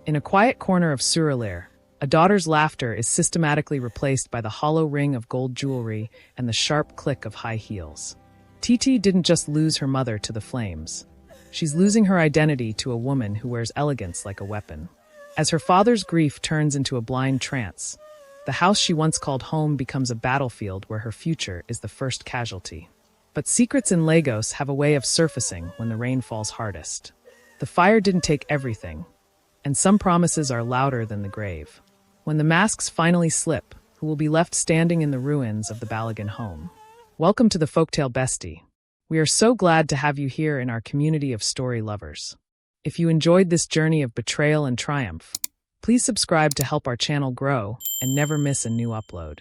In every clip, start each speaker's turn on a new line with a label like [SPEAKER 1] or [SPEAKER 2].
[SPEAKER 1] In a quiet corner of Surelair, a daughter's laughter is systematically replaced by the hollow ring of gold jewelry and the sharp click of high heels. Titi didn't just lose her mother to the flames. She's losing her identity to a woman who wears elegance like a weapon. As her father's grief turns into a blind trance, the house she once called home becomes a battlefield where her future is the first casualty. But secrets in Lagos have a way of surfacing when the rain falls hardest. The fire didn't take everything, and some promises are louder than the grave. When the masks finally slip, who will be left standing in the ruins of the Balagan home? Welcome to the Folktale Bestie. We are so glad to have you here in our community of story lovers. If you enjoyed this journey of betrayal and triumph, please subscribe to help our channel grow and never miss a new upload.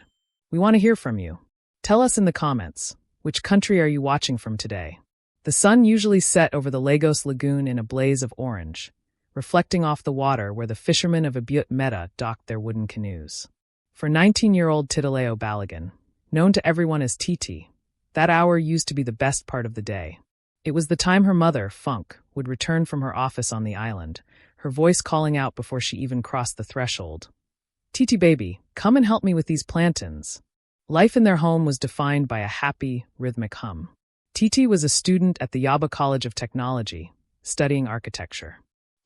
[SPEAKER 1] We want to hear from you. Tell us in the comments, which country are you watching from today? The sun usually set over the Lagos lagoon in a blaze of orange, reflecting off the water where the fishermen of Uninvited Meta docked their wooden canoes. For 19-year-old Titileo Balagan, known to everyone as Titi, that hour used to be the best part of the day. It was the time her mother, Funk, would return from her office on the island, her voice calling out before she even crossed the threshold. "Titi baby, come and help me with these plantains." Life in their home was defined by a happy, rhythmic hum. Titi was a student at the Yaba College of Technology, studying architecture.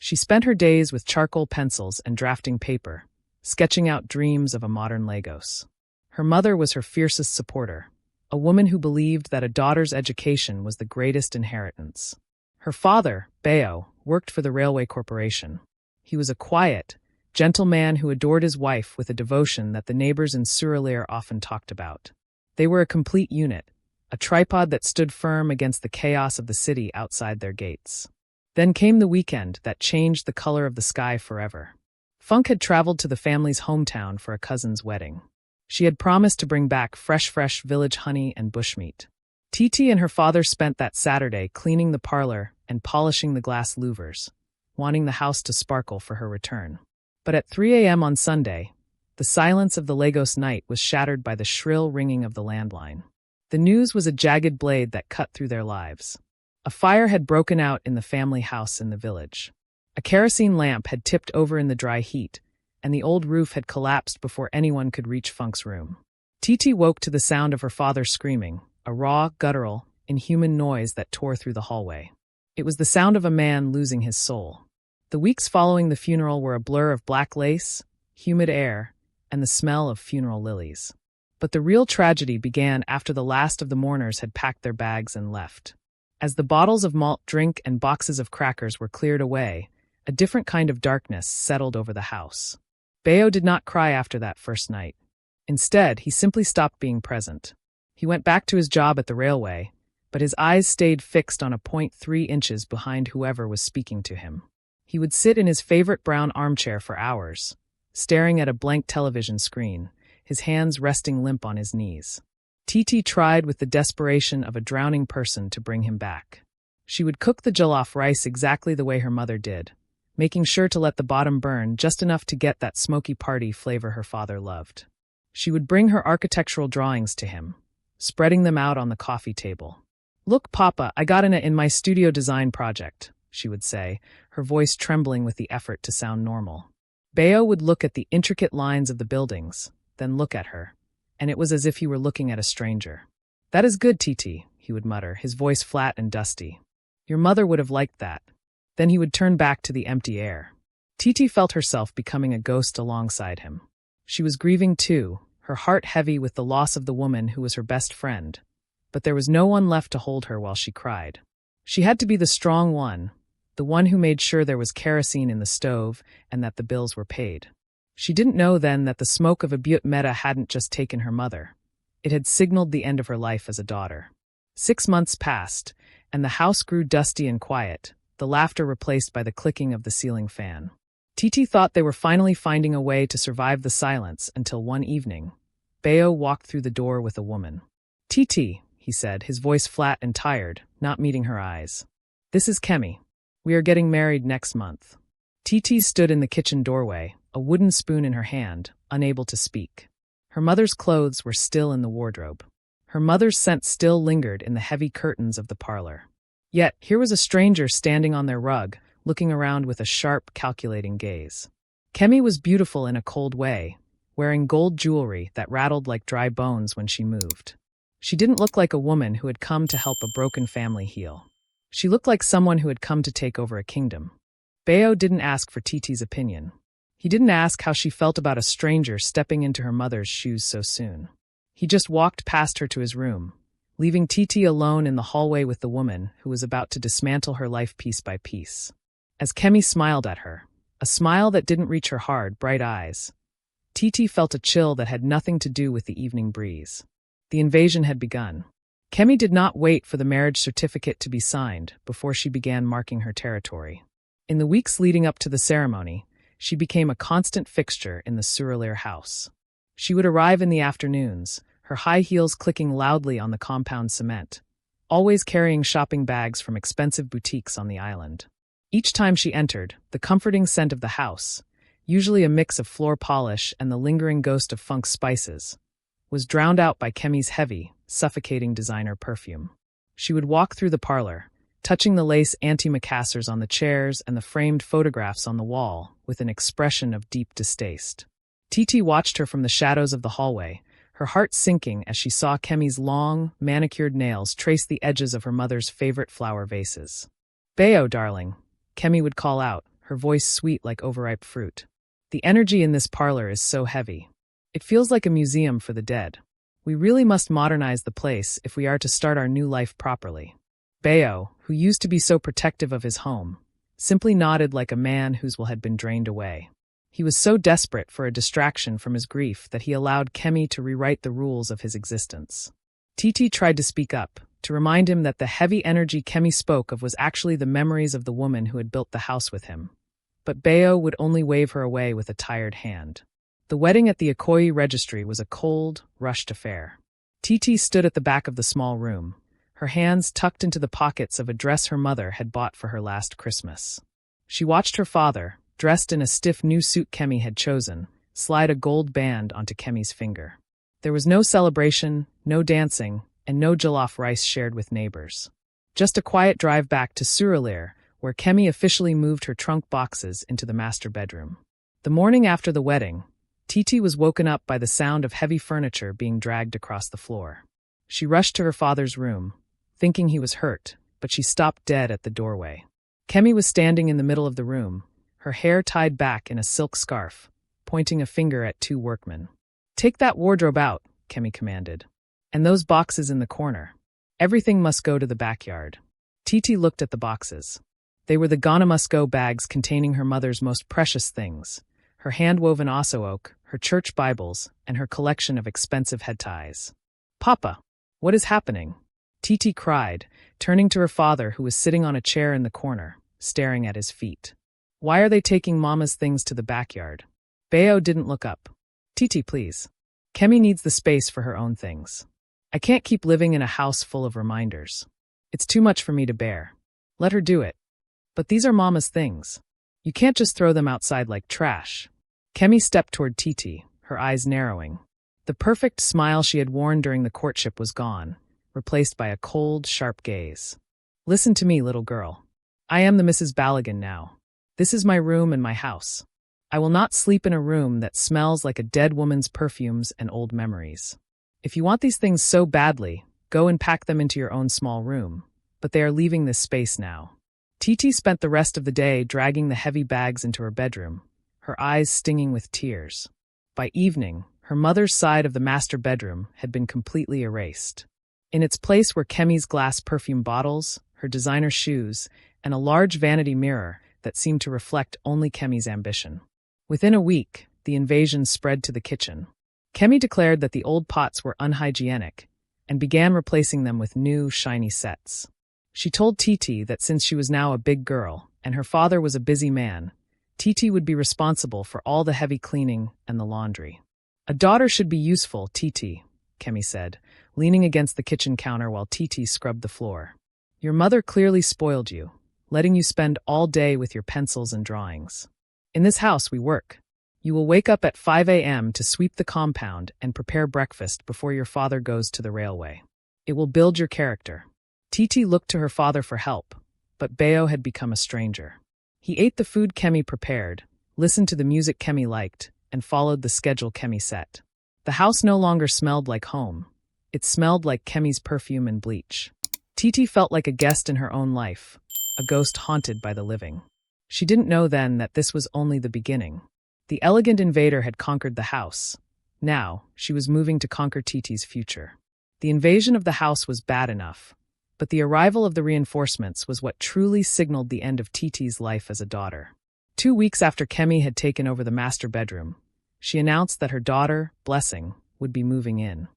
[SPEAKER 1] She spent her days with charcoal pencils and drafting paper, sketching out dreams of a modern Lagos. Her mother was her fiercest supporter, a woman who believed that a daughter's education was the greatest inheritance. Her father, Beo, worked for the Railway Corporation. He was a quiet, gentle man who adored his wife with a devotion that the neighbors in Surelair often talked about. They were a complete unit, a tripod that stood firm against the chaos of the city outside their gates. Then came the weekend that changed the color of the sky forever. Funk had traveled to the family's hometown for a cousin's wedding. She had promised to bring back fresh village honey and bushmeat. Titi and her father spent that Saturday cleaning the parlor and polishing the glass louvers, wanting the house to sparkle for her return. But at 3 a.m. on Sunday, the silence of the Lagos night was shattered by the shrill ringing of the landline. The news was a jagged blade that cut through their lives. A fire had broken out in the family house in the village. A kerosene lamp had tipped over in the dry heat, and the old roof had collapsed before anyone could reach Funk's room. Titi woke to the sound of her father screaming, a raw, guttural, inhuman noise that tore through the hallway. It was the sound of a man losing his soul. The weeks following the funeral were a blur of black lace, humid air, and the smell of funeral lilies. But the real tragedy began after the last of the mourners had packed their bags and left. As the bottles of malt drink and boxes of crackers were cleared away, a different kind of darkness settled over the house. Beo did not cry after that first night. Instead, he simply stopped being present. He went back to his job at the railway, but his eyes stayed fixed on a point 3 inches behind whoever was speaking to him. He would sit in his favorite brown armchair for hours, staring at a blank television screen, his hands resting limp on his knees. Titi tried with the desperation of a drowning person to bring him back. She would cook the jollof rice exactly the way her mother did, making sure to let the bottom burn just enough to get that smoky party flavor her father loved. She would bring her architectural drawings to him, spreading them out on the coffee table. "Look, Papa, I got in my studio design project," she would say, her voice trembling with the effort to sound normal. Beo would look at the intricate lines of the buildings, then look at her, and it was as if he were looking at a stranger. "That is good, Titi," he would mutter, his voice flat and dusty. "Your mother would have liked that." Then he would turn back to the empty air. Titi felt herself becoming a ghost alongside him. She was grieving too, her heart heavy with the loss of the woman who was her best friend, but there was no one left to hold her while she cried. She had to be the strong one, the one who made sure there was kerosene in the stove and that the bills were paid. She didn't know then that the smoke of Uninvited Meta hadn't just taken her mother. It had signaled the end of her life as a daughter. 6 months passed, and the house grew dusty and quiet, the laughter replaced by the clicking of the ceiling fan. Titi thought they were finally finding a way to survive the silence until one evening, Beo walked through the door with a woman. "Titi," he said, his voice flat and tired, not meeting her eyes. "This is Kemi. We are getting married next month." Titi stood in the kitchen doorway, a wooden spoon in her hand, unable to speak. Her mother's clothes were still in the wardrobe. Her mother's scent still lingered in the heavy curtains of the parlor. Yet, here was a stranger standing on their rug, looking around with a sharp, calculating gaze. Kemi was beautiful in a cold way, wearing gold jewelry that rattled like dry bones when she moved. She didn't look like a woman who had come to help a broken family heal. She looked like someone who had come to take over a kingdom. Bayo didn't ask for Titi's opinion. He didn't ask how she felt about a stranger stepping into her mother's shoes so soon. He just walked past her to his room, leaving Titi alone in the hallway with the woman who was about to dismantle her life piece by piece. As Kemi smiled at her, a smile that didn't reach her hard, bright eyes, Titi felt a chill that had nothing to do with the evening breeze. The invasion had begun. Kemi did not wait for the marriage certificate to be signed before she began marking her territory. In the weeks leading up to the ceremony, she became a constant fixture in the Surulaire house. She would arrive in the afternoons, her high heels clicking loudly on the compound cement, always carrying shopping bags from expensive boutiques on the island. Each time she entered, the comforting scent of the house, usually a mix of floor polish and the lingering ghost of funk spices, was drowned out by Kemi's heavy, suffocating designer perfume. She would walk through the parlor, touching the lace antimacassars on the chairs and the framed photographs on the wall with an expression of deep distaste. Titi watched her from the shadows of the hallway, her heart sinking as she saw Kemi's long, manicured nails trace the edges of her mother's favorite flower vases. "Bayo, darling," Kemi would call out, her voice sweet like overripe fruit. "The energy in this parlor is so heavy. It feels like a museum for the dead. We really must modernize the place if we are to start our new life properly." Bayo, who used to be so protective of his home, simply nodded like a man whose will had been drained away. He was so desperate for a distraction from his grief that he allowed Kemi to rewrite the rules of his existence. Titi tried to speak up, to remind him that the heavy energy Kemi spoke of was actually the memories of the woman who had built the house with him. But Bayo would only wave her away with a tired hand. The wedding at the Ikoyi registry was a cold, rushed affair. Titi stood at the back of the small room, her hands tucked into the pockets of a dress her mother had bought for her last Christmas. She watched her father, dressed in a stiff new suit Kemi had chosen, slide a gold band onto Kemi's finger. There was no celebration, no dancing, and no jollof rice shared with neighbors. Just a quiet drive back to Surulaire, where Kemi officially moved her trunk boxes into the master bedroom. The morning after the wedding, Titi was woken up by the sound of heavy furniture being dragged across the floor. She rushed to her father's room, thinking he was hurt, but she stopped dead at the doorway. Kemi was standing in the middle of the room, her hair tied back in a silk scarf, pointing a finger at two workmen. "Take that wardrobe out," Kemi commanded. "And those boxes in the corner. Everything must go to the backyard." Titi looked at the boxes. They were the Ghana Must-Go bags containing her mother's most precious things, her hand-woven osso oak, her church Bibles, and her collection of expensive head ties. "Papa, what is happening?" Titi cried, turning to her father who was sitting on a chair in the corner, staring at his feet. "Why are they taking Mama's things to the backyard?" Bayo didn't look up. "Titi, please. Kemi needs the space for her own things. I can't keep living in a house full of reminders. It's too much for me to bear. Let her do it. But these are Mama's things. You can't just throw them outside like trash." Kemi stepped toward Titi, her eyes narrowing. The perfect smile she had worn during the courtship was gone, replaced by a cold, sharp gaze. "Listen to me, little girl. I am the Mrs. Balagan now. This is my room and my house. I will not sleep in a room that smells like a dead woman's perfumes and old memories. If you want these things so badly, go and pack them into your own small room, but they are leaving this space now." Titi spent the rest of the day dragging the heavy bags into her bedroom, her eyes stinging with tears. By evening, her mother's side of the master bedroom had been completely erased. In its place were Kemi's glass perfume bottles, her designer shoes, and a large vanity mirror that seemed to reflect only Kemi's ambition. Within a week, the invasion spread to the kitchen. Kemi declared that the old pots were unhygienic and began replacing them with new, shiny sets. She told Titi that since she was now a big girl and her father was a busy man, Titi would be responsible for all the heavy cleaning and the laundry. "A daughter should be useful, Titi," Kemi said, leaning against the kitchen counter while Titi scrubbed the floor. "Your mother clearly spoiled you, letting you spend all day with your pencils and drawings. In this house we work. You will wake up at 5 a.m. to sweep the compound and prepare breakfast before your father goes to the railway. It will build your character." Titi looked to her father for help, but Bayo had become a stranger. He ate the food Kemi prepared, listened to the music Kemi liked, and followed the schedule Kemi set. The house no longer smelled like home. It smelled like Kemi's perfume and bleach. Titi felt like a guest in her own life, a ghost haunted by the living. She didn't know then that this was only the beginning. The elegant invader had conquered the house. Now, she was moving to conquer Titi's future. The invasion of the house was bad enough, but the arrival of the reinforcements was what truly signaled the end of Titi's life as a daughter. 2 weeks after Kemi had taken over the master bedroom, she announced that her daughter, Blessing, would be moving in.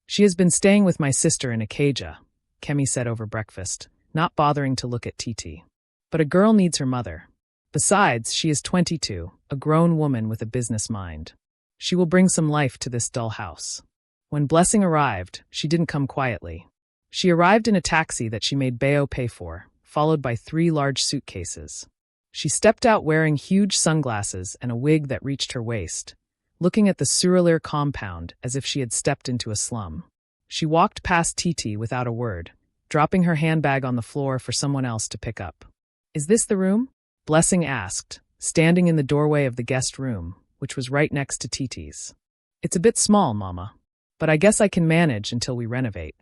[SPEAKER 1] "She has been staying with my sister in Acacia," Kemi said over breakfast, not bothering to look at Titi. "But a girl needs her mother. Besides, she is 22, a grown woman with a business mind. She will bring some life to this dull house." When Blessing arrived, she didn't come quietly. She arrived in a taxi that she made Bayo pay for, followed by 3 large suitcases. She stepped out wearing huge sunglasses and a wig that reached her waist, looking at the Surulaire compound as if she had stepped into a slum. She walked past Titi without a word, dropping her handbag on the floor for someone else to pick up. "Is this the room?" Blessing asked, standing in the doorway of the guest room, which was right next to Titi's. "It's a bit small, Mama, but I guess I can manage until we renovate."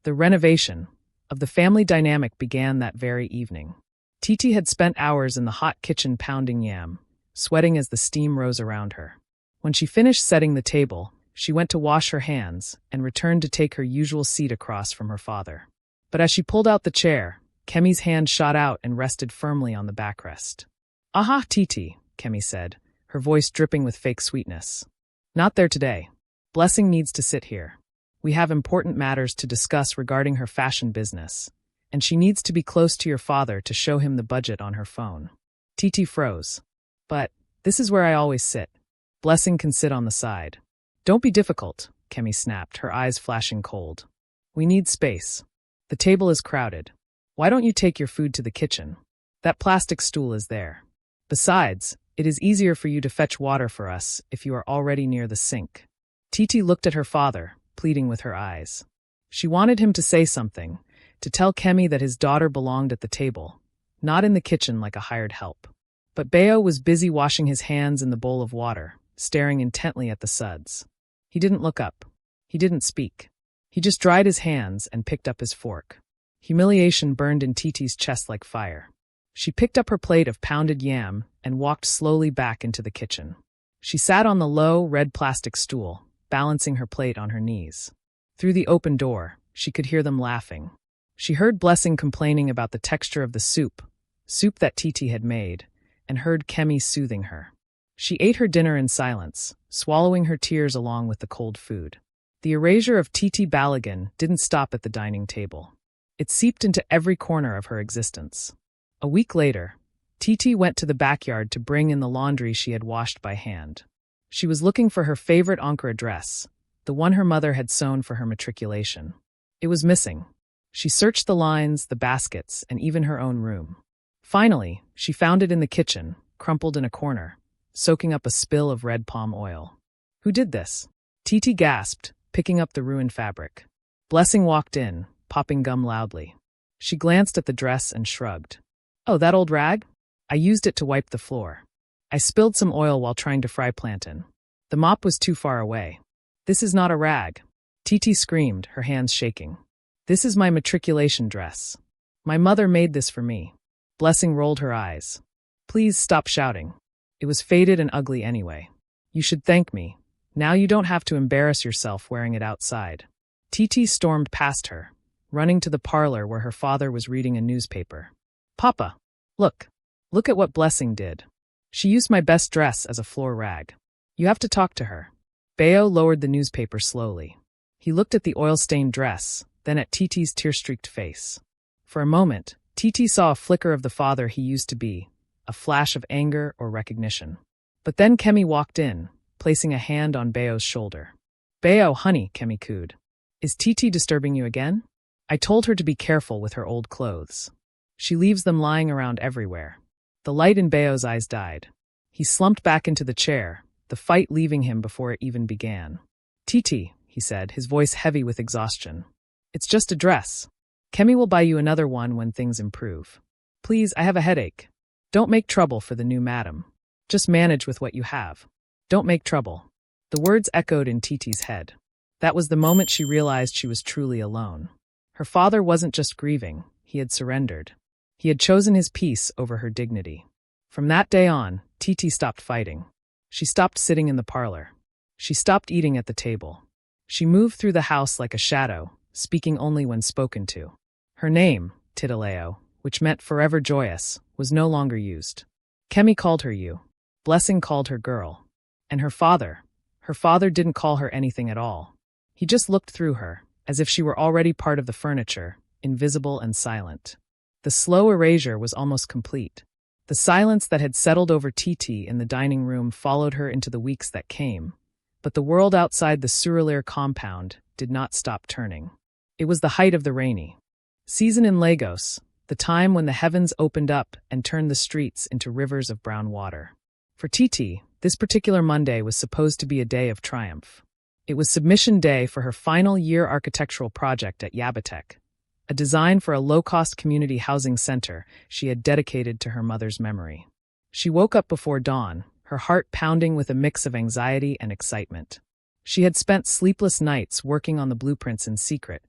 [SPEAKER 1] The renovation of the family dynamic began that very evening. Titi had spent hours in the hot kitchen pounding yam, sweating as the steam rose around her. When she finished setting the table, she went to wash her hands and returned to take her usual seat across from her father. But as she pulled out the chair, Kemi's hand shot out and rested firmly on the backrest. "Aha, Titi," Kemi said, her voice dripping with fake sweetness. "Not there today. Blessing needs to sit here. We have important matters to discuss regarding her fashion business, and she needs to be close to your father to show him the budget on her phone." Titi froze. "But this is where I always sit. Blessing can sit on the side." "Don't be difficult," Kemi snapped, her eyes flashing cold. "We need space. The table is crowded. Why don't you take your food to the kitchen? That plastic stool is there. Besides, it is easier for you to fetch water for us if you are already near the sink." Titi looked at her father, pleading with her eyes. She wanted him to say something, to tell Kemi that his daughter belonged at the table, not in the kitchen like a hired help. But Bayo was busy washing his hands in the bowl of water, staring intently at the suds. He didn't look up. He didn't speak. He just dried his hands and picked up his fork. Humiliation burned in Titi's chest like fire. She picked up her plate of pounded yam and walked slowly back into the kitchen. She sat on the low, red plastic stool, balancing her plate on her knees. Through the open door, she could hear them laughing. She heard Blessing complaining about the texture of the soup that Titi had made, and heard Kemi soothing her. She ate her dinner in silence, swallowing her tears along with the cold food. The erasure of Titi Balagan didn't stop at the dining table. It seeped into every corner of her existence. A week later, Titi went to the backyard to bring in the laundry she had washed by hand. She was looking for her favorite Ankara dress, the one her mother had sewn for her matriculation. It was missing. She searched the lines, the baskets, and even her own room. Finally, she found it in the kitchen, crumpled in a corner, soaking up a spill of red palm oil. "Who did this?" Titi gasped, picking up the ruined fabric. Blessing walked in, popping gum loudly. She glanced at the dress and shrugged. "Oh, that old rag? I used it to wipe the floor. I spilled some oil while trying to fry plantain. The mop was too far away." "This is not a rag," Titi screamed, her hands shaking. "This is my matriculation dress. My mother made this for me." Blessing rolled her eyes. "Please stop shouting. It was faded and ugly anyway. You should thank me. Now you don't have to embarrass yourself wearing it outside." Titi stormed past her, running to the parlor where her father was reading a newspaper. "Papa, look. Look at what Blessing did. She used my best dress as a floor rag. You have to talk to her." Bayo lowered the newspaper slowly. He looked at the oil-stained dress, then at Titi's tear-streaked face. For a moment, Titi saw a flicker of the father he used to be, a flash of anger or recognition. But then Kemi walked in, placing a hand on Bayo's shoulder. "Bayo, honey," Kemi cooed. "Is Titi disturbing you again? I told her to be careful with her old clothes. She leaves them lying around everywhere." The light in Bayo's eyes died. He slumped back into the chair, the fight leaving him before it even began. "Titi," he said, his voice heavy with exhaustion. "It's just a dress. Kemi will buy you another one when things improve. Please, I have a headache." Don't make trouble for the new madam. Just manage with what you have. Don't make trouble. The words echoed in Titi's head. That was the moment she realized she was truly alone. Her father wasn't just grieving, he had surrendered. He had chosen his peace over her dignity. From that day on, Titi stopped fighting. She stopped sitting in the parlor. She stopped eating at the table. She moved through the house like a shadow, speaking only when spoken to. Her name, Titileo, which meant forever joyous, was no longer used. Kemi called her you. Blessing called her girl. And her father didn't call her anything at all. He just looked through her, as if she were already part of the furniture, invisible and silent. The slow erasure was almost complete. The silence that had settled over Titi in the dining room followed her into the weeks that came. But the world outside the Surulere compound did not stop turning. It was the height of the rainy season in Lagos, the time when the heavens opened up and turned the streets into rivers of brown water. For Titi, this particular Monday was supposed to be a day of triumph. It was submission day for her final year architectural project at Yabatek, a design for a low-cost community housing center she had dedicated to her mother's memory. She woke up before dawn, her heart pounding with a mix of anxiety and excitement. She had spent sleepless nights working on the blueprints in secret,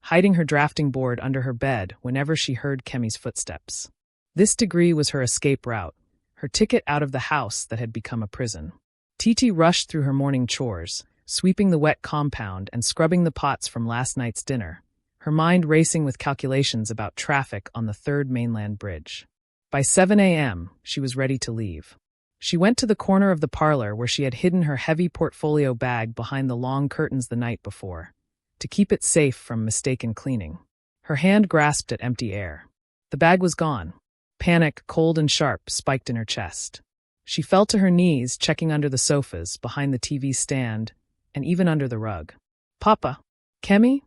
[SPEAKER 1] hiding her drafting board under her bed whenever she heard Kemi's footsteps. This degree was her escape route, her ticket out of the house that had become a prison. Titi rushed through her morning chores, sweeping the wet compound and scrubbing the pots from last night's dinner, her mind racing with calculations about traffic on the third mainland bridge. By 7 a.m., she was ready to leave. She went to the corner of the parlor where she had hidden her heavy portfolio bag behind the long curtains the night before, to keep it safe from mistaken cleaning. Her hand grasped at empty air. The bag was gone. Panic, cold and sharp, spiked in her chest. She fell to her knees, checking under the sofas, behind the TV stand, and even under the rug. "Papa! Kemi?"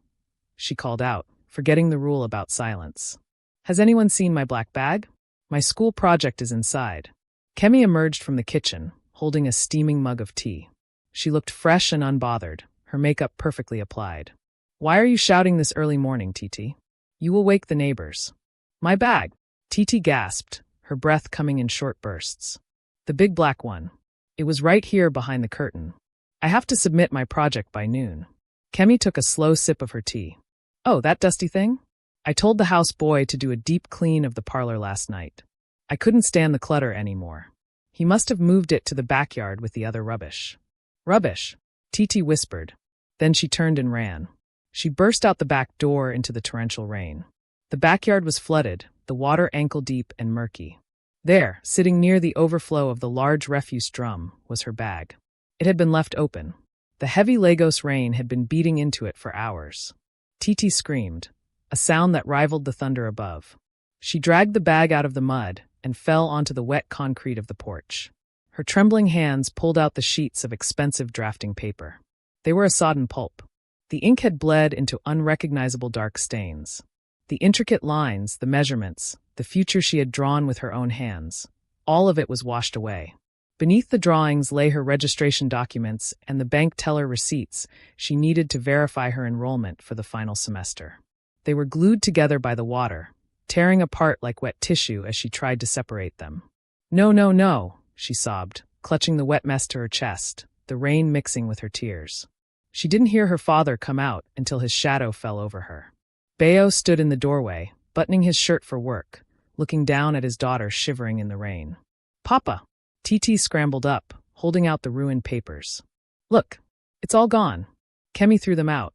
[SPEAKER 1] she called out, forgetting the rule about silence. "Has anyone seen my black bag? My school project is inside." Kemi emerged from the kitchen, holding a steaming mug of tea. She looked fresh and unbothered, her makeup perfectly applied. "Why are you shouting this early morning, Titi? You will wake the neighbors." "My bag!" Titi gasped, her breath coming in short bursts. "The big black one. It was right here behind the curtain. I have to submit my project by noon." Kemi took a slow sip of her tea. "Oh, that dusty thing? I told the house boy to do a deep clean of the parlor last night. I couldn't stand the clutter anymore. He must have moved it to the backyard with the other rubbish." "Rubbish," Titi whispered. Then she turned and ran. She burst out the back door into the torrential rain. The backyard was flooded, the water ankle-deep and murky. There, sitting near the overflow of the large refuse drum, was her bag. It had been left open. The heavy Lagos rain had been beating into it for hours. Titi screamed, a sound that rivaled the thunder above. She dragged the bag out of the mud and fell onto the wet concrete of the porch. Her trembling hands pulled out the sheets of expensive drafting paper. They were a sodden pulp. The ink had bled into unrecognizable dark stains. The intricate lines, the measurements, the future she had drawn with her own hands, all of it was washed away. Beneath the drawings lay her registration documents and the bank teller receipts she needed to verify her enrollment for the final semester. They were glued together by the water, tearing apart like wet tissue as she tried to separate them. "No, no, no," she sobbed, clutching the wet mess to her chest, the rain mixing with her tears. She didn't hear her father come out until his shadow fell over her. Bayo stood in the doorway, buttoning his shirt for work, looking down at his daughter shivering in the rain. "Papa!" Titi scrambled up, holding out the ruined papers. "Look, it's all gone. Kemi threw them out.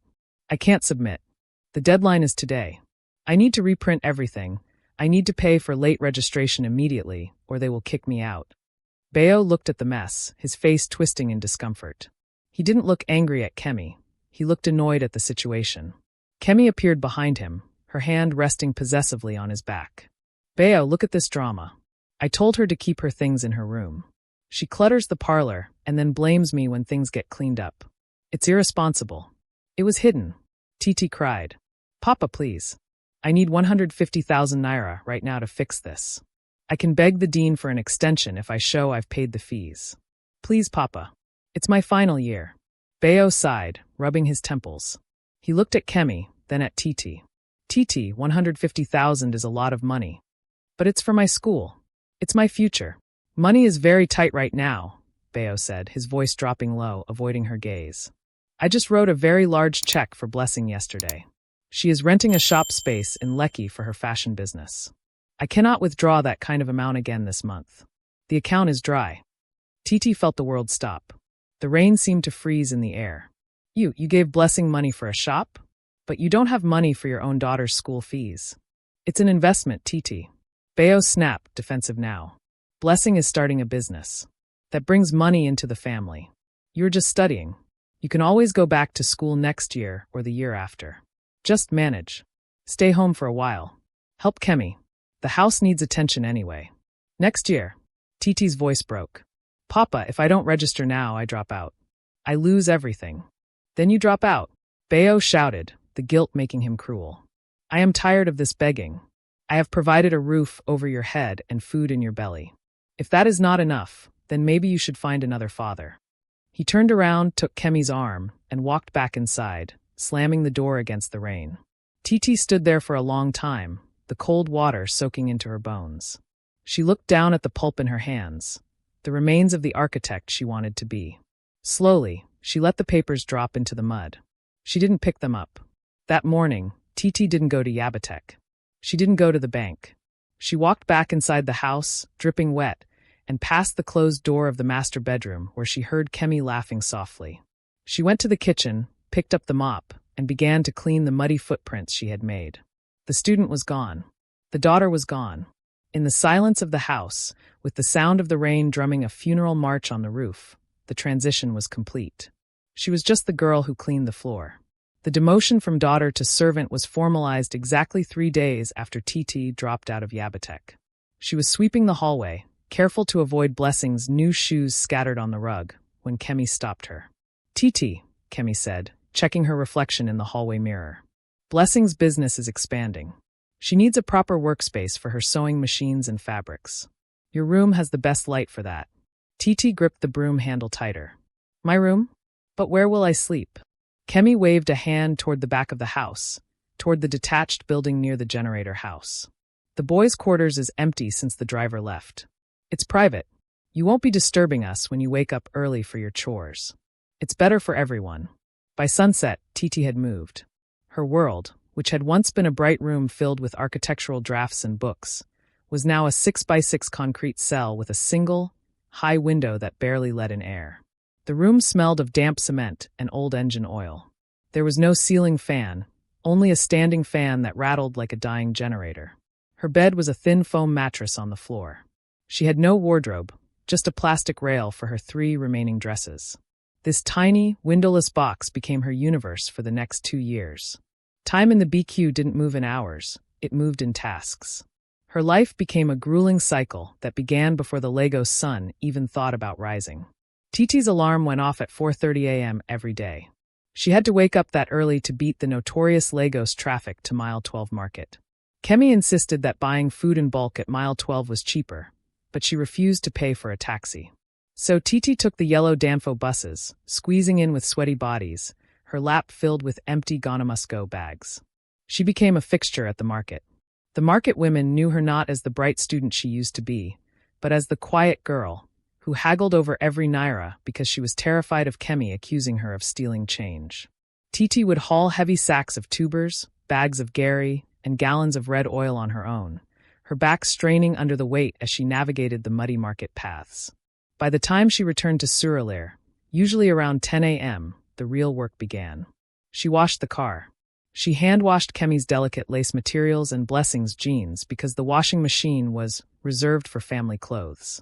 [SPEAKER 1] I can't submit. The deadline is today. I need to reprint everything. I need to pay for late registration immediately, or they will kick me out." Bayo looked at the mess, his face twisting in discomfort. He didn't look angry at Kemi. He looked annoyed at the situation. Kemi appeared behind him, her hand resting possessively on his back. "Bayo, look at this drama. I told her to keep her things in her room. She clutters the parlor and then blames me when things get cleaned up. It's irresponsible. It was hidden." Titi cried. "Papa, please. I need 150,000 naira right now to fix this. I can beg the dean for an extension if I show I've paid the fees. Please, Papa. It's my final year." Bayo sighed, rubbing his temples. He looked at Kemi, then at Titi. "Titi, 150,000 is a lot of money. But it's for my school. It's my future. Money is very tight right now, Beo said, his voice dropping low, avoiding her gaze. I just wrote a very large check for Blessing yesterday. She is renting a shop space in Lekki for her fashion business. I cannot withdraw that kind of amount again this month. The account is dry. Titi felt the world stop. The rain seemed to freeze in the air. You gave Blessing money for a shop? But you don't have money for your own daughter's school fees. It's an investment, Titi. Beo snapped, defensive now. Blessing is starting a business. That brings money into the family. You're just studying. You can always go back to school next year or the year after. Just manage. Stay home for a while. Help Kemi. The house needs attention anyway. Next year. Titi's voice broke. Papa, if I don't register now, I drop out. I lose everything. Then you drop out. Beo shouted, the guilt making him cruel. I am tired of this begging. I have provided a roof over your head and food in your belly. If that is not enough, then maybe you should find another father. He turned around, took Kemi's arm, and walked back inside, slamming the door against the rain. Titi stood there for a long time, the cold water soaking into her bones. She looked down at the pulp in her hands, the remains of the architect she wanted to be. Slowly, she let the papers drop into the mud. She didn't pick them up. That morning, Titi didn't go to Yabatek. She didn't go to the bank. She walked back inside the house, dripping wet, and past the closed door of the master bedroom where she heard Kemi laughing softly. She went to the kitchen, picked up the mop, and began to clean the muddy footprints she had made. The student was gone. The daughter was gone. In the silence of the house, with the sound of the rain drumming a funeral march on the roof, the transition was complete. She was just the girl who cleaned the floor. The demotion from daughter to servant was formalized exactly 3 days after Titi dropped out of Yabatek. She was sweeping the hallway, careful to avoid Blessing's new shoes scattered on the rug, when Kemi stopped her. Titi, Kemi said, checking her reflection in the hallway mirror. Blessing's business is expanding. She needs a proper workspace for her sewing machines and fabrics. Your room has the best light for that. Titi gripped the broom handle tighter. My room? But where will I sleep? Kemi waved a hand toward the back of the house, toward the detached building near the generator house. The boys' quarters is empty since the driver left. It's private. You won't be disturbing us when you wake up early for your chores. It's better for everyone. By sunset, Titi had moved. Her world, which had once been a bright room filled with architectural drafts and books, was now a 6x6 concrete cell with a single, high window that barely let in air. The room smelled of damp cement and old engine oil. There was no ceiling fan, only a standing fan that rattled like a dying generator. Her bed was a thin foam mattress on the floor. She had no wardrobe, just a plastic rail for her 3 remaining dresses. This tiny, windowless box became her universe for the next 2 years. Time in the BQ didn't move in hours, it moved in tasks. Her life became a grueling cycle that began before the Lagos sun even thought about rising. Titi's alarm went off at 4:30 a.m. every day. She had to wake up that early to beat the notorious Lagos traffic to Mile 12 Market. Kemi insisted that buying food in bulk at Mile 12 was cheaper, but she refused to pay for a taxi. So Titi took the yellow Danfo buses, squeezing in with sweaty bodies, her lap filled with empty Gonna Must Go bags. She became a fixture at the market. The market women knew her not as the bright student she used to be, but as the quiet girl, who haggled over every naira because she was terrified of Kemi accusing her of stealing change. Titi would haul heavy sacks of tubers, bags of gari, and gallons of red oil on her own, her back straining under the weight as she navigated the muddy market paths. By the time she returned to Suralere, usually around 10 a.m., the real work began. She washed the car. She hand-washed Kemi's delicate lace materials and Blessing's jeans because the washing machine was reserved for family clothes.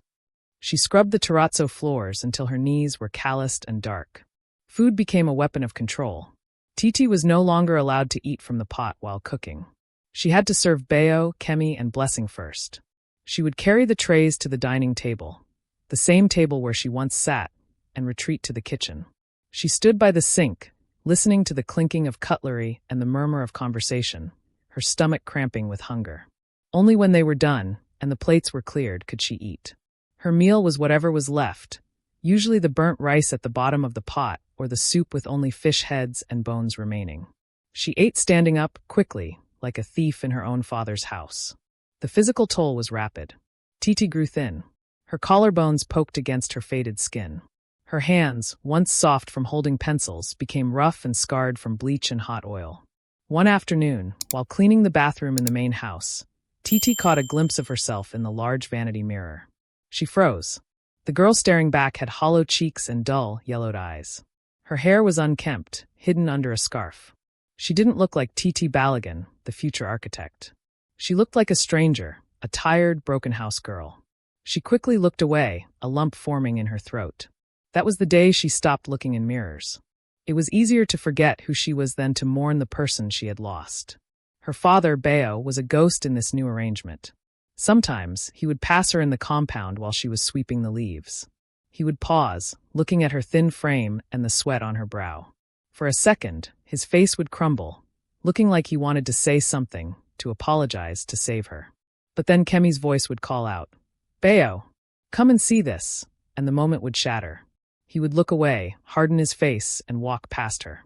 [SPEAKER 1] She scrubbed the terrazzo floors until her knees were calloused and dark. Food became a weapon of control. Titi was no longer allowed to eat from the pot while cooking. She had to serve Beo, Kemi, and Blessing first. She would carry the trays to the dining table, the same table where she once sat, and retreat to the kitchen. She stood by the sink, listening to the clinking of cutlery and the murmur of conversation, her stomach cramping with hunger. Only when they were done, and the plates were cleared, could she eat. Her meal was whatever was left, usually the burnt rice at the bottom of the pot or the soup with only fish heads and bones remaining. She ate standing up, quickly, like a thief in her own father's house. The physical toll was rapid. Titi grew thin. Her collarbones poked against her faded skin. Her hands, once soft from holding pencils, became rough and scarred from bleach and hot oil. One afternoon, while cleaning the bathroom in the main house, Titi caught a glimpse of herself in the large vanity mirror. She froze. The girl staring back had hollow cheeks and dull, yellowed eyes. Her hair was unkempt, hidden under a scarf. She didn't look like Titi Balagan, the future architect. She looked like a stranger, a tired, broken house girl. She quickly looked away, a lump forming in her throat. That was the day she stopped looking in mirrors. It was easier to forget who she was than to mourn the person she had lost. Her father, Beo, was a ghost in this new arrangement. Sometimes, he would pass her in the compound while she was sweeping the leaves. He would pause, looking at her thin frame and the sweat on her brow. For a second, his face would crumble, looking like he wanted to say something, to apologize, to save her. But then Kemi's voice would call out, "Beo, come and see this," and the moment would shatter. He would look away, harden his face, and walk past her.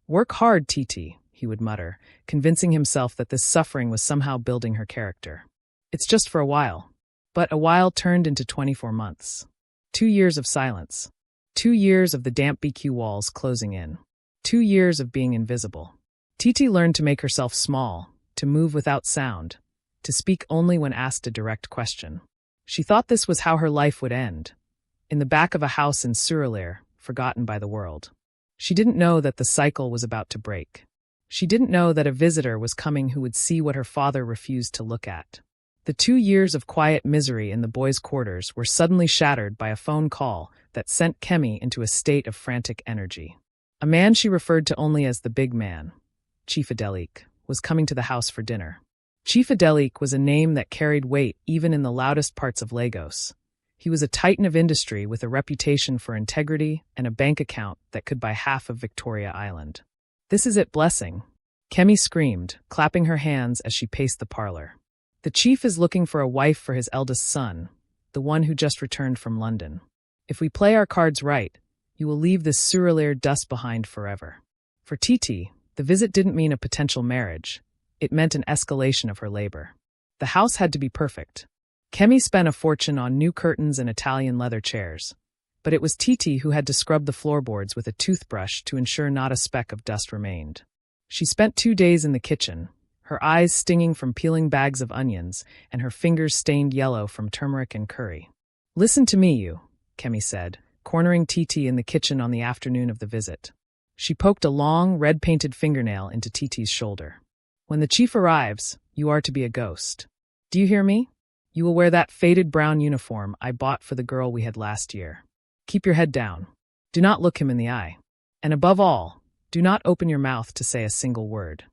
[SPEAKER 1] "Work hard, Titi," he would mutter, convincing himself that this suffering was somehow building her character. It's just for a while. But a while turned into 24 months. 2 years of silence. 2 years of the damp BQ walls closing in. 2 years of being invisible. Titi learned to make herself small, to move without sound, to speak only when asked a direct question. She thought this was how her life would end. In the back of a house in Surulere, forgotten by the world. She didn't know that the cycle was about to break. She didn't know that a visitor was coming who would see what her father refused to look at. The 2 years of quiet misery in the boys' quarters were suddenly shattered by a phone call that sent Kemi into a state of frantic energy. A man she referred to only as the big man, Chief Adelik, was coming to the house for dinner. Chief Adelik was a name that carried weight even in the loudest parts of Lagos. He was a titan of industry with a reputation for integrity and a bank account that could buy half of Victoria Island. "This is it, Blessing," Kemi screamed, clapping her hands as she paced the parlor. "The chief is looking for a wife for his eldest son, the one who just returned from London. If we play our cards right, you will leave this Surulere dust behind forever." For Titi, the visit didn't mean a potential marriage. It meant an escalation of her labor. The house had to be perfect. Kemi spent a fortune on new curtains and Italian leather chairs. But it was Titi who had to scrub the floorboards with a toothbrush to ensure not a speck of dust remained. She spent 2 days in the kitchen, her eyes stinging from peeling bags of onions and her fingers stained yellow from turmeric and curry. "Listen to me, you," Kemi said, cornering Titi in the kitchen on the afternoon of the visit. She poked a long, red-painted fingernail into Titi's shoulder. "When the chief arrives, you are to be a ghost. Do you hear me? You will wear that faded brown uniform I bought for the girl we had last year. Keep your head down. Do not look him in the eye. And above all, do not open your mouth to say a single word.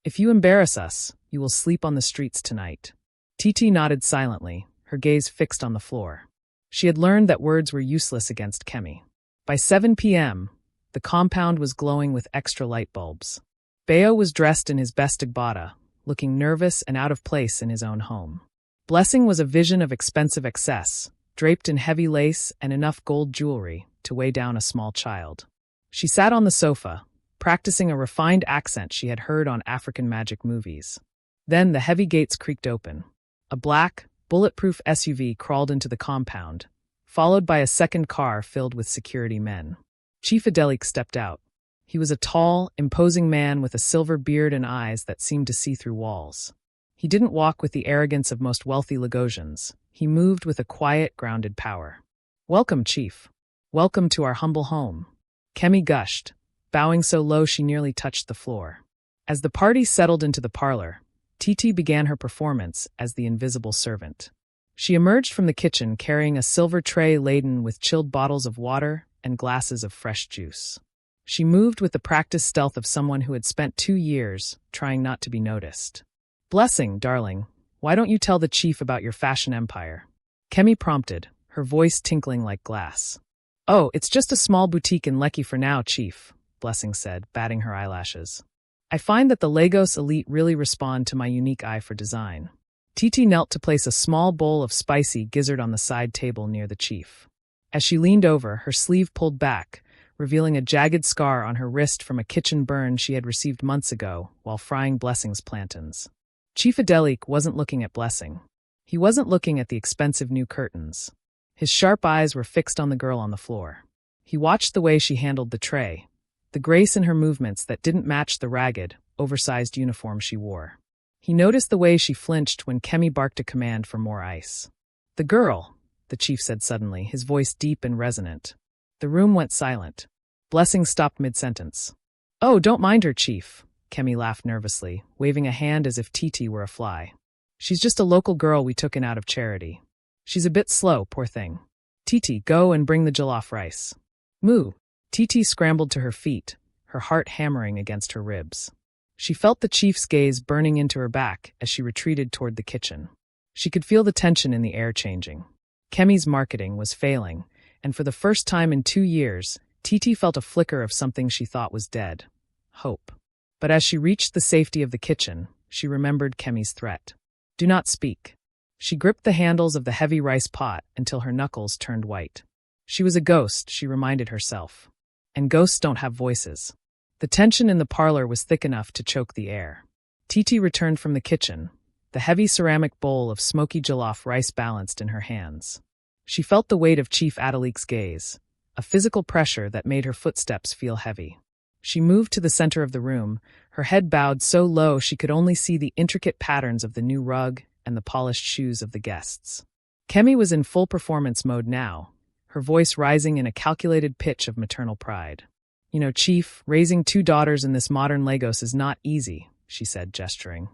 [SPEAKER 1] If you embarrass us, you will sleep on the streets tonight." Titi nodded silently, her gaze fixed on the floor. She had learned that words were useless against Kemi. By 7 p.m., the compound was glowing with extra light bulbs. Beo was dressed in his best Igbata, looking nervous and out of place in his own home. Blessing was a vision of expensive excess, draped in heavy lace and enough gold jewelry to weigh down a small child. She sat on the sofa, practicing a refined accent she had heard on African magic movies. Then the heavy gates creaked open. A black, bulletproof SUV crawled into the compound, followed by a second car filled with security men. Chief Adelik stepped out. He was a tall, imposing man with a silver beard and eyes that seemed to see through walls. He didn't walk with the arrogance of most wealthy Lagosians. He moved with a quiet, grounded power. "Welcome, Chief. Welcome to our humble home." Kemi gushed, bowing so low she nearly touched the floor. As the party settled into the parlor, Titi began her performance as the invisible servant. She emerged from the kitchen carrying a silver tray laden with chilled bottles of water and glasses of fresh juice. She moved with the practiced stealth of someone who had spent 2 years trying not to be noticed. "Blessing, darling, why don't you tell the chief about your fashion empire?" Kemi prompted, her voice tinkling like glass. "Oh, it's just a small boutique in Lekki for now, Chief," Blessing said, batting her eyelashes. "I find that the Lagos elite really respond to my unique eye for design." Titi knelt to place a small bowl of spicy gizzard on the side table near the chief. As she leaned over, her sleeve pulled back, revealing a jagged scar on her wrist from a kitchen burn she had received months ago while frying Blessing's plantains. Chief Adelik wasn't looking at Blessing. He wasn't looking at the expensive new curtains. His sharp eyes were fixed on the girl on the floor. He watched the way she handled the tray, the grace in her movements that didn't match the ragged, oversized uniform she wore. He noticed the way she flinched when Kemi barked a command for more ice. "The girl," the chief said suddenly, his voice deep and resonant. The room went silent. Blessing stopped mid-sentence. "Oh, don't mind her, Chief," Kemi laughed nervously, waving a hand as if Titi were a fly. "She's just a local girl we took in out of charity. She's a bit slow, poor thing. Titi, go and bring the jollof rice." "Moo." Titi scrambled to her feet, her heart hammering against her ribs. She felt the chief's gaze burning into her back as she retreated toward the kitchen. She could feel the tension in the air changing. Kemi's marketing was failing, and for the first time in 2 years, Titi felt a flicker of something she thought was dead. Hope. But as she reached the safety of the kitchen, she remembered Kemi's threat. "Do not speak." She gripped the handles of the heavy rice pot until her knuckles turned white. She was a ghost, she reminded herself. And ghosts don't have voices. The tension in the parlor was thick enough to choke the air. Titi returned from the kitchen, the heavy ceramic bowl of smoky jollof rice balanced in her hands. She felt the weight of Chief Adelik's gaze, a physical pressure that made her footsteps feel heavy. She moved to the center of the room, her head bowed so low she could only see the intricate patterns of the new rug and the polished shoes of the guests. Kemi was in full performance mode now, her voice rising in a calculated pitch of maternal pride. "You know, Chief, raising 2 daughters in this modern Lagos is not easy," she said, gesturing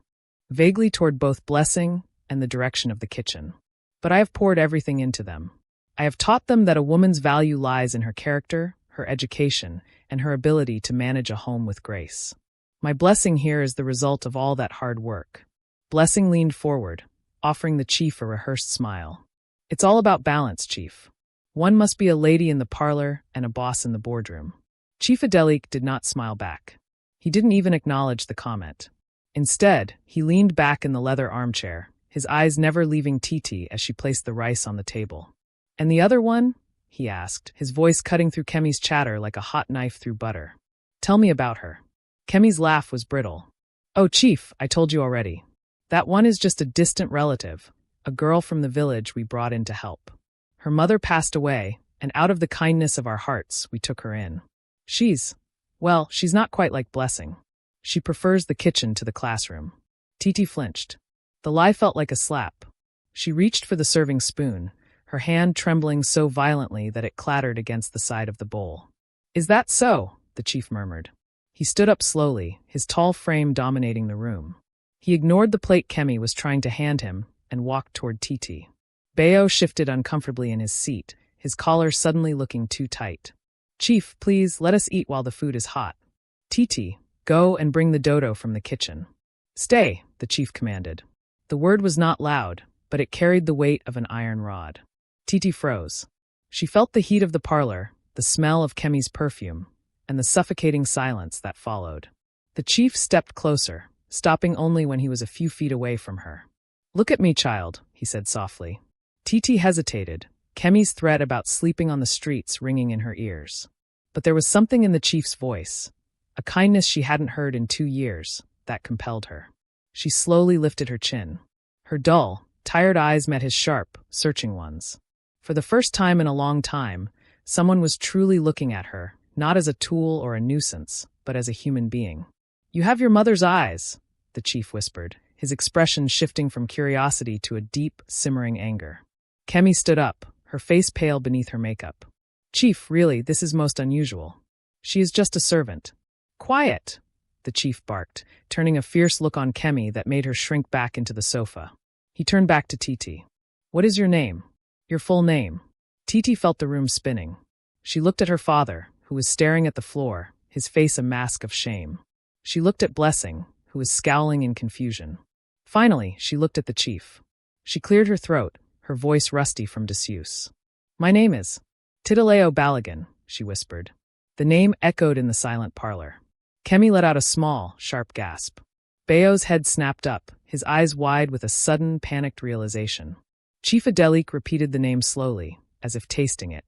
[SPEAKER 1] vaguely toward both Blessing and the direction of the kitchen. "But I have poured everything into them. I have taught them that a woman's value lies in her character, her education, and her ability to manage a home with grace. My blessing here is the result of all that hard work." Blessing leaned forward, offering the chief a rehearsed smile. "It's all about balance, Chief. One must be a lady in the parlor and a boss in the boardroom." Chief Adelik did not smile back. He didn't even acknowledge the comment. Instead, he leaned back in the leather armchair, his eyes never leaving Titi as she placed the rice on the table. "And the other one?" he asked, his voice cutting through Kemi's chatter like a hot knife through butter. "Tell me about her." Kemi's laugh was brittle. "Oh, Chief, I told you already. That one is just a distant relative, a girl from the village we brought in to help. Her mother passed away, and out of the kindness of our hearts, we took her in. She's not quite like Blessing. She prefers the kitchen to the classroom." Titi flinched. The lie felt like a slap. She reached for the serving spoon, her hand trembling so violently that it clattered against the side of the bowl. "Is that so?" the chief murmured. He stood up slowly, his tall frame dominating the room. He ignored the plate Kemi was trying to hand him and walked toward Titi. Bayo shifted uncomfortably in his seat, his collar suddenly looking too tight. "Chief, please, let us eat while the food is hot. Titi, go and bring the dodo from the kitchen." "Stay," the chief commanded. The word was not loud, but it carried the weight of an iron rod. Titi froze. She felt the heat of the parlor, the smell of Kemi's perfume, and the suffocating silence that followed. The chief stepped closer, stopping only when he was a few feet away from her. "Look at me, child," he said softly. Titi hesitated, Kemi's threat about sleeping on the streets ringing in her ears. But there was something in the chief's voice, a kindness she hadn't heard in 2 years, that compelled her. She slowly lifted her chin. Her dull, tired eyes met his sharp, searching ones. For the first time in a long time, someone was truly looking at her, not as a tool or a nuisance, but as a human being. "You have your mother's eyes," the chief whispered, his expression shifting from curiosity to a deep, simmering anger. Kemi stood up, her face pale beneath her makeup. "Chief, really, this is most unusual. She is just a servant." "Quiet," the chief barked, turning a fierce look on Kemi that made her shrink back into the sofa. He turned back to Titi. "What is your name? Your full name?" Titi felt the room spinning. She looked at her father, who was staring at the floor, his face a mask of shame. She looked at Blessing, who was scowling in confusion. Finally, she looked at the chief. She cleared her throat, her voice rusty from disuse. "My name is Titileo Balagan," she whispered. The name echoed in the silent parlor. Kemi let out a small, sharp gasp. Bayo's head snapped up, his eyes wide with a sudden, panicked realization. Chief Adelik repeated the name slowly, as if tasting it.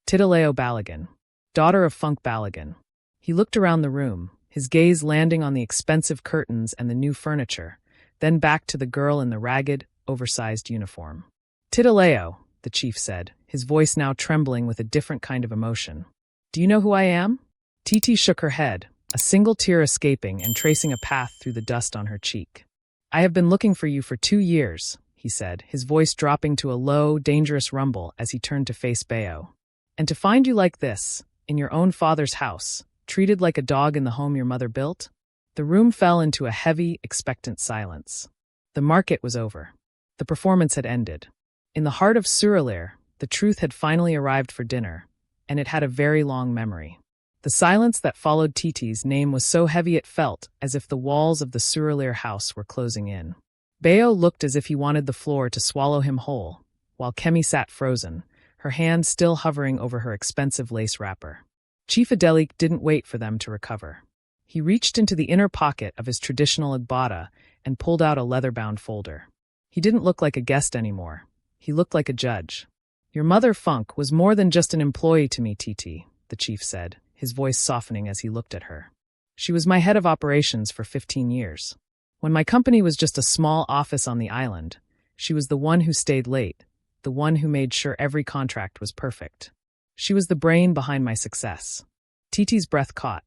[SPEAKER 1] Titileo Balagan, daughter of Funk Balagan. He looked around the room, his gaze landing on the expensive curtains and the new furniture, then back to the girl in the ragged, oversized uniform. "Titileo," the chief said, his voice now trembling with a different kind of emotion. "Do you know who I am?" Titi shook her head, a single tear escaping and tracing a path through the dust on her cheek. "I have been looking for you for 2 years," he said, his voice dropping to a low, dangerous rumble as he turned to face Bayo. "And to find you like this, in your own father's house, treated like a dog in the home your mother built?" The room fell into a heavy, expectant silence. The market was over. The performance had ended. In the heart of Surulere, the truth had finally arrived for dinner, and it had a very long memory. The silence that followed Titi's name was so heavy it felt as if the walls of the Surulere house were closing in. Bayo looked as if he wanted the floor to swallow him whole, while Kemi sat frozen, her hand still hovering over her expensive lace wrapper. Chief Adelik didn't wait for them to recover. He reached into the inner pocket of his traditional agbada and pulled out a leather-bound folder. He didn't look like a guest anymore. He looked like a judge. "Your mother, Funk, was more than just an employee to me, Titi," the chief said, his voice softening as he looked at her. "She was my head of operations for 15 years. When my company was just a small office on the island, she was the one who stayed late, the one who made sure every contract was perfect. She was the brain behind my success." Titi's breath caught.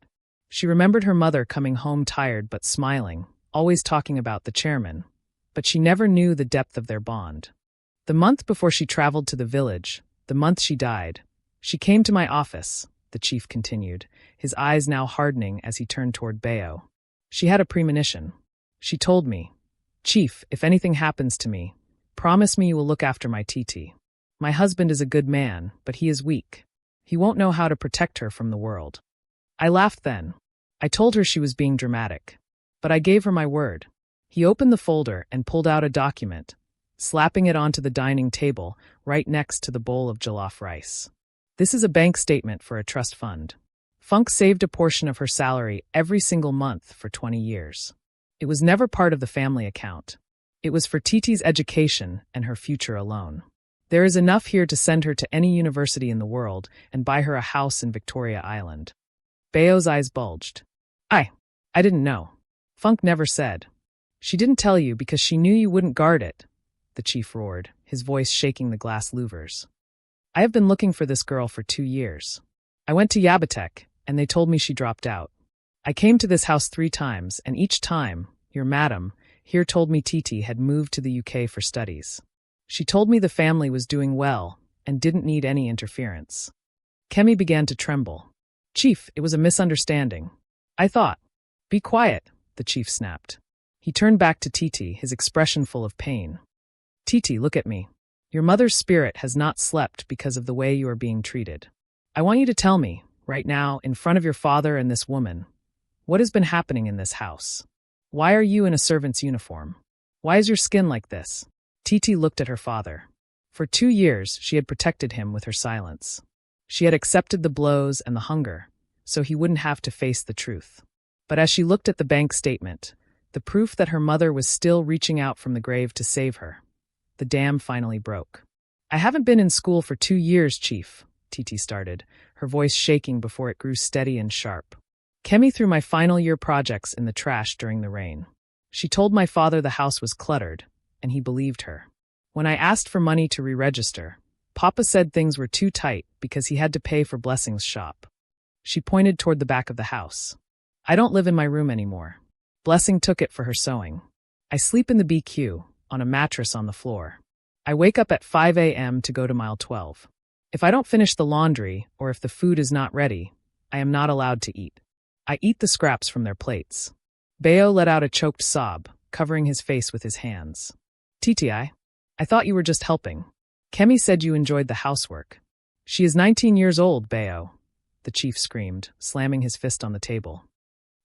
[SPEAKER 1] She remembered her mother coming home tired but smiling, always talking about the chairman, but she never knew the depth of their bond. "The month before she traveled to the village, the month she died, she came to my office," the chief continued, his eyes now hardening as he turned toward Bayo. "She had a premonition. She told me, 'Chief, if anything happens to me, promise me you will look after my Titi. My husband is a good man, but he is weak. He won't know how to protect her from the world.' I laughed then. I told her she was being dramatic. But I gave her my word." He opened the folder and pulled out a document, slapping it onto the dining table right next to the bowl of jollof rice. "This is a bank statement for a trust fund. Funk saved a portion of her salary every single month for 20 years. It was never part of the family account. It was for Titi's education and her future alone. There is enough here to send her to any university in the world and buy her a house in Victoria Island." Bayo's eyes bulged. I didn't know. Funk never said." "She didn't tell you because she knew you wouldn't guard it," the chief roared, his voice shaking the glass louvers. "I have been looking for this girl for 2 years. I went to Yabatek, and they told me she dropped out. I came to this house 3 times, and each time, your madam here told me Titi had moved to the UK for studies. She told me the family was doing well and didn't need any interference." Kemi began to tremble. "Chief, it was a misunderstanding. I thought—" "Be quiet," the chief snapped. He turned back to Titi, his expression full of pain. "Titi, look at me. Your mother's spirit has not slept because of the way you are being treated. I want you to tell me, right now, in front of your father and this woman, what has been happening in this house? Why are you in a servant's uniform? Why is your skin like this?" Titi looked at her father. For 2 years, she had protected him with her silence. She had accepted the blows and the hunger, so he wouldn't have to face the truth. But as she looked at the bank statement, the proof that her mother was still reaching out from the grave to save her, the dam finally broke. "I haven't been in school for 2 years, Chief," Titi started, her voice shaking before it grew steady and sharp. "Kemi threw my final year projects in the trash during the rain. She told my father the house was cluttered, and he believed her. When I asked for money to re-register, Papa said things were too tight because he had to pay for Blessing's shop." She pointed toward the back of the house. "I don't live in my room anymore. Blessing took it for her sewing. I sleep in the BQ, on a mattress on the floor. I wake up at 5 a.m. to go to mile 12. If I don't finish the laundry, or if the food is not ready, I am not allowed to eat. I eat the scraps from their plates." Bayo let out a choked sob, covering his face with his hands. "Titi, I thought you were just helping. Kemi said you enjoyed the housework." "She is 19 years old, Bayo," the chief screamed, slamming his fist on the table.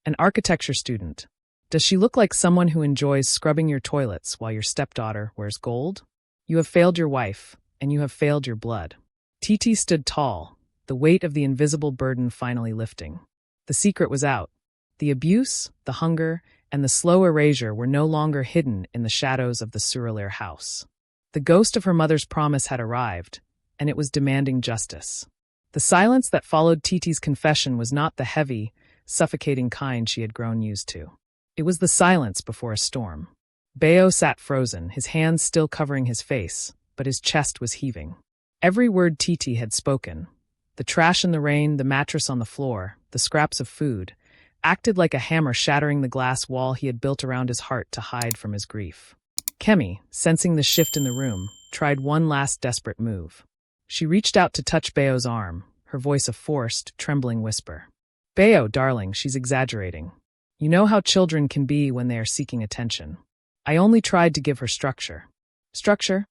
[SPEAKER 1] "An architecture student. Does she look like someone who enjoys scrubbing your toilets while your stepdaughter wears gold? You have failed your wife, and you have failed your blood." Titi stood tall, the weight of the invisible burden finally lifting. The secret was out. The abuse, the hunger, and the slow erasure were no longer hidden in the shadows of the Surulere house. The ghost of her mother's promise had arrived, and it was demanding justice. The silence that followed Titi's confession was not the heavy, suffocating kind she had grown used to. It was the silence before a storm. Bayo sat frozen, his hands still covering his face, but his chest was heaving. Every word Titi had spoken, the trash in the rain, the mattress on the floor, the scraps of food, acted like a hammer shattering the glass wall he had built around his heart to hide from his grief. Kemi, sensing the shift in the room, tried one last desperate move. She reached out to touch Bayo's arm, her voice a forced, trembling whisper. "Bayo, darling, she's exaggerating. You know how children can be when they are seeking attention. I only tried to give her structure." "Structure?"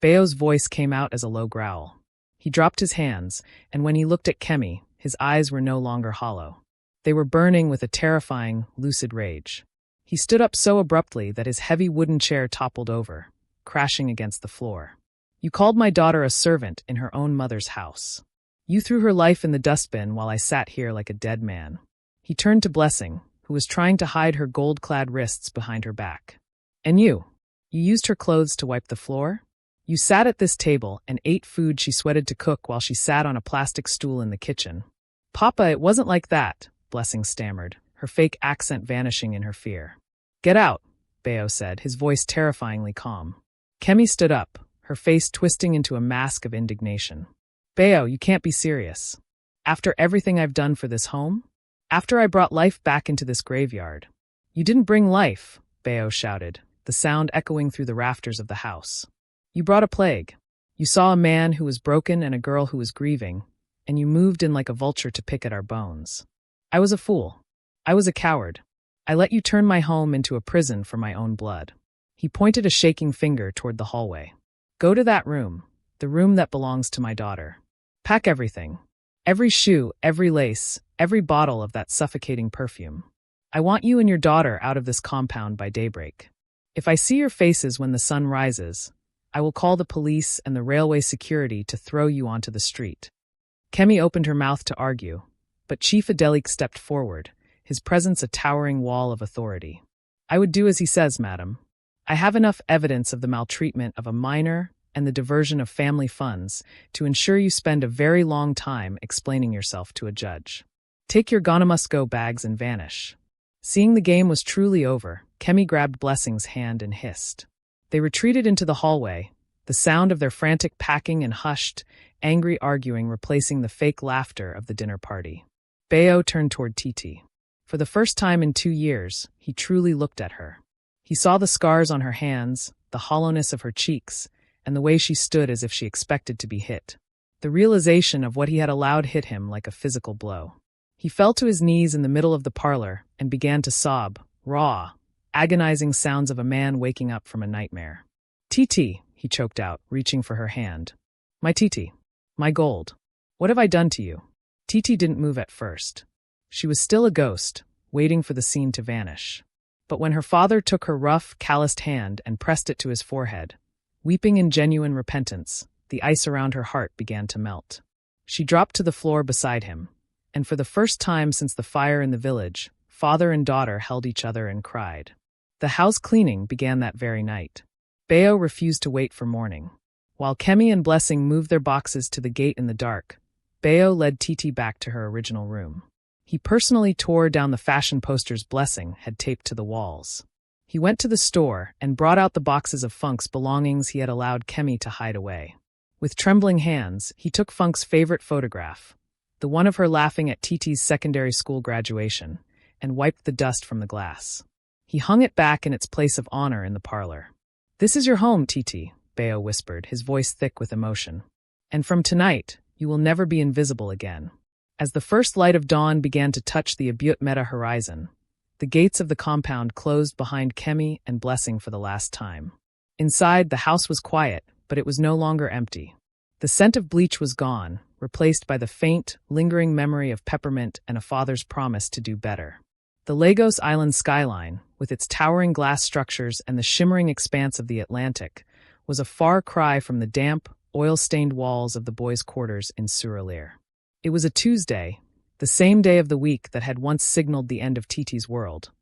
[SPEAKER 1] Bayo's voice came out as a low growl. He dropped his hands, and when he looked at Kemi, his eyes were no longer hollow. They were burning with a terrifying, lucid rage. He stood up so abruptly that his heavy wooden chair toppled over, crashing against the floor. "You called my daughter a servant in her own mother's house. You threw her life in the dustbin while I sat here like a dead man." He turned to Blessing, who was trying to hide her gold-clad wrists behind her back. "And you used her clothes to wipe the floor? You sat at this table and ate food she sweated to cook while she sat on a plastic stool in the kitchen." "Papa, it wasn't like that," Blessing stammered, her fake accent vanishing in her fear. "Get out," Bayo said, his voice terrifyingly calm. Kemi stood up, her face twisting into a mask of indignation. "Bayo, you can't be serious. After everything I've done for this home? After I brought life back into this graveyard?" "You didn't bring life," Bayo shouted, the sound echoing through the rafters of the house. "You brought a plague. You saw a man who was broken and a girl who was grieving, and you moved in like a vulture to pick at our bones. I was a fool. I was a coward. I let you turn my home into a prison for my own blood." He pointed a shaking finger toward the hallway. "Go to that room, the room that belongs to my daughter. Pack everything. Every shoe, every lace, every bottle of that suffocating perfume. I want you and your daughter out of this compound by daybreak. If I see your faces when the sun rises, I will call the police and the railway security to throw you onto the street." Kemi opened her mouth to argue, but Chief Adelik stepped forward, his presence a towering wall of authority. "I would do as he says, madam. I have enough evidence of the maltreatment of a minor and the diversion of family funds to ensure you spend a very long time explaining yourself to a judge. Take your gonna-must-go bags and vanish." Seeing the game was truly over, Kemi grabbed Blessing's hand and hissed. They retreated into the hallway, the sound of their frantic packing and hushed, angry arguing replacing the fake laughter of the dinner party. Bayo turned toward Titi. For the first time in 2 years, he truly looked at her. He saw the scars on her hands, the hollowness of her cheeks, and the way she stood as if she expected to be hit. The realization of what he had allowed hit him like a physical blow. He fell to his knees in the middle of the parlor and began to sob, raw, agonizing sounds of a man waking up from a nightmare. "Titi," he choked out, reaching for her hand. "My Titi. My gold. What have I done to you?" Titi didn't move at first. She was still a ghost, waiting for the scene to vanish. But when her father took her rough, calloused hand and pressed it to his forehead, weeping in genuine repentance, the ice around her heart began to melt. She dropped to the floor beside him, and for the first time since the fire in the village, father and daughter held each other and cried. The house cleaning began that very night. Bayo refused to wait for morning. While Kemi and Blessing moved their boxes to the gate in the dark, Bayo led Titi back to her original room. He personally tore down the fashion posters Blessing had taped to the walls. He went to the store and brought out the boxes of Funk's belongings he had allowed Kemi to hide away. With trembling hands, he took Funk's favorite photograph, the one of her laughing at Titi's secondary school graduation, and wiped the dust from the glass. He hung it back in its place of honor in the parlor. "This is your home, Titi," Bayo whispered, his voice thick with emotion. "And from tonight, you will never be invisible again." As the first light of dawn began to touch the Abut Meta horizon, the gates of the compound closed behind Kemi and Blessing for the last time. Inside, the house was quiet, but it was no longer empty. The scent of bleach was gone, replaced by the faint, lingering memory of peppermint and a father's promise to do better. The Lagos Island skyline, with its towering glass structures and the shimmering expanse of the Atlantic, was a far cry from the damp, oil-stained walls of the boys' quarters in Surulere. It was a Tuesday, the same day of the week that had once signaled the end of Titi's world.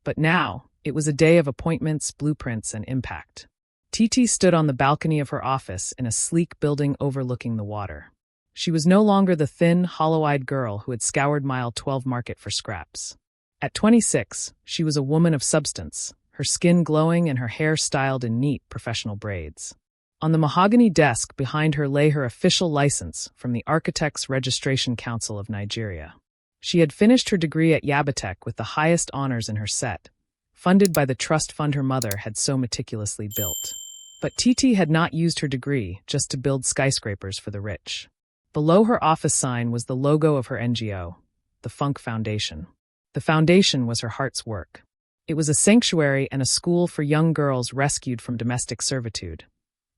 [SPEAKER 1] But now, it was a day of appointments, blueprints, and impact. Titi stood on the balcony of her office in a sleek building overlooking the water. She was no longer the thin, hollow-eyed girl who had scoured Mile 12 Market for scraps. At 26, she was a woman of substance, her skin glowing and her hair styled in neat, professional braids. On the mahogany desk behind her lay her official license from the Architects Registration Council of Nigeria. She had finished her degree at Yabatech with the highest honors in her set, funded by the trust fund her mother had so meticulously built. But Titi had not used her degree just to build skyscrapers for the rich. Below her office sign was the logo of her NGO, the Funk Foundation. The foundation was her heart's work. It was a sanctuary and a school for young girls rescued from domestic servitude.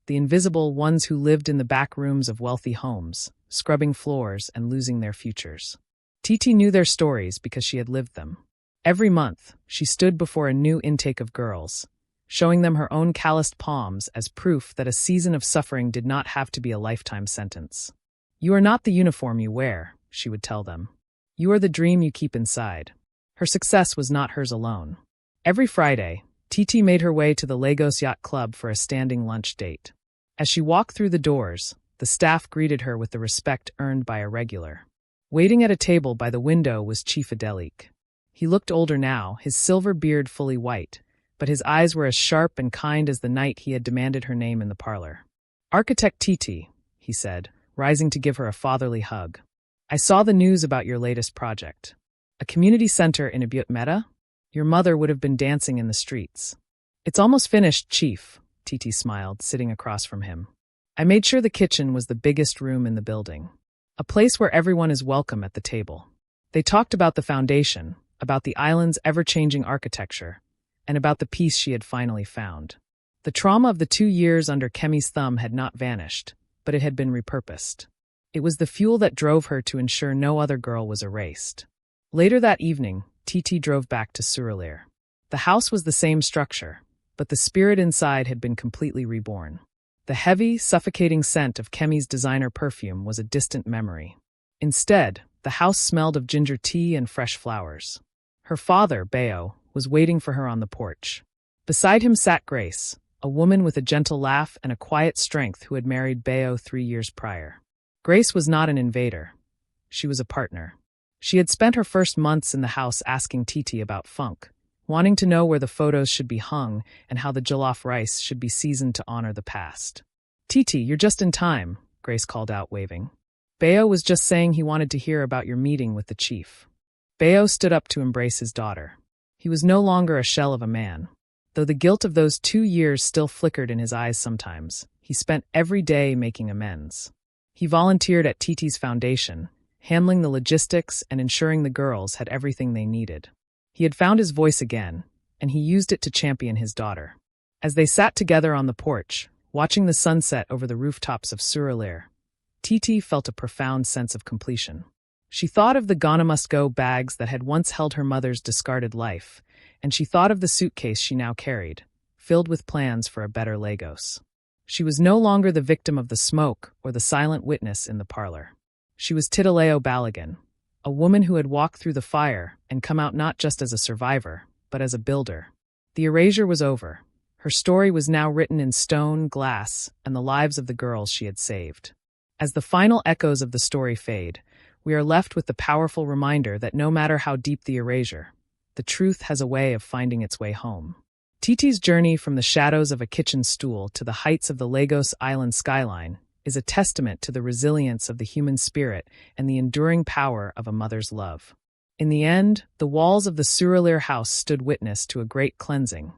[SPEAKER 1] The invisible ones who lived in the back rooms of wealthy homes, scrubbing floors and losing their futures. Titi knew their stories because she had lived them. Every month, she stood before a new intake of girls, showing them her own calloused palms as proof that a season of suffering did not have to be a lifetime sentence. "You are not the uniform you wear," she would tell them. "You are the dream you keep inside." Her success was not hers alone. Every Friday, Titi made her way to the Lagos Yacht Club for a standing lunch date. As she walked through the doors, the staff greeted her with the respect earned by a regular. Waiting at a table by the window was Chief Adelik. He looked older now, his silver beard fully white, but his eyes were as sharp and kind as the night he had demanded her name in the parlor. "Architect Titi," he said, rising to give her a fatherly hug. "I saw the news about your latest project. A community center in Meta? Your mother would have been dancing in the streets." "It's almost finished, Chief," Titi smiled, sitting across from him. "I made sure the kitchen was the biggest room in the building. A place where everyone is welcome at the table." They talked about the foundation, about the island's ever-changing architecture, and about the peace she had finally found. The trauma of the 2 years under Kemi's thumb had not vanished, but it had been repurposed. It was the fuel that drove her to ensure no other girl was erased. Later that evening, Titi drove back to Surulere. The house was the same structure, but the spirit inside had been completely reborn. The heavy, suffocating scent of Kemi's designer perfume was a distant memory. Instead, the house smelled of ginger tea and fresh flowers. Her father, Bayo, was waiting for her on the porch. Beside him sat Grace, a woman with a gentle laugh and a quiet strength who had married Bayo 3 years prior. Grace was not an invader. She was a partner. She had spent her first months in the house asking Titi about funk, wanting to know where the photos should be hung and how the jollof rice should be seasoned to honor the past. "Titi, you're just in time," Grace called out, waving. "Bayo was just saying he wanted to hear about your meeting with the chief." Bayo stood up to embrace his daughter. He was no longer a shell of a man. Though the guilt of those 2 years still flickered in his eyes sometimes, he spent every day making amends. He volunteered at Titi's foundation, handling the logistics and ensuring the girls had everything they needed. He had found his voice again, and he used it to champion his daughter. As they sat together on the porch, watching the sunset over the rooftops of Surulere, Titi felt a profound sense of completion. She thought of the Ghana Must Go bags that had once held her mother's discarded life, and she thought of the suitcase she now carried, filled with plans for a better Lagos. She was no longer the victim of the smoke or the silent witness in the parlor. She was Titileo Balagan, a woman who had walked through the fire and come out not just as a survivor, but as a builder. The erasure was over. Her story was now written in stone, glass, and the lives of the girls she had saved. As the final echoes of the story fade, we are left with the powerful reminder that no matter how deep the erasure, the truth has a way of finding its way home. Titi's journey from the shadows of a kitchen stool to the heights of the Lagos Island skyline is a testament to the resilience of the human spirit and the enduring power of a mother's love. In the end, the walls of the Surulere house stood witness to a great cleansing,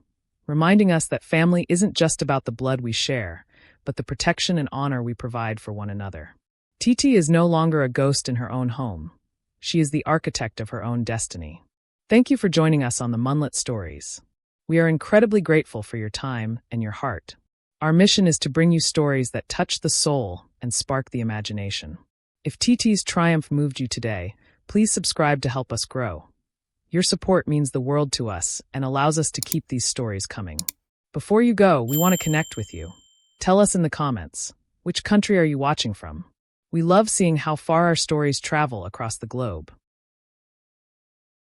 [SPEAKER 1] reminding us that family isn't just about the blood we share, but the protection and honor we provide for one another. Titi is no longer a ghost in her own home. She is the architect of her own destiny. Thank you for joining us on the Moonlit Stories. We are incredibly grateful for your time and your heart. Our mission is to bring you stories that touch the soul and spark the imagination. If Titi's triumph moved you today, please subscribe to help us grow. Your support means the world to us and allows us to keep these stories coming. Before you go, we want to connect with you. Tell us in the comments, which country are you watching from? We love seeing how far our stories travel across the globe.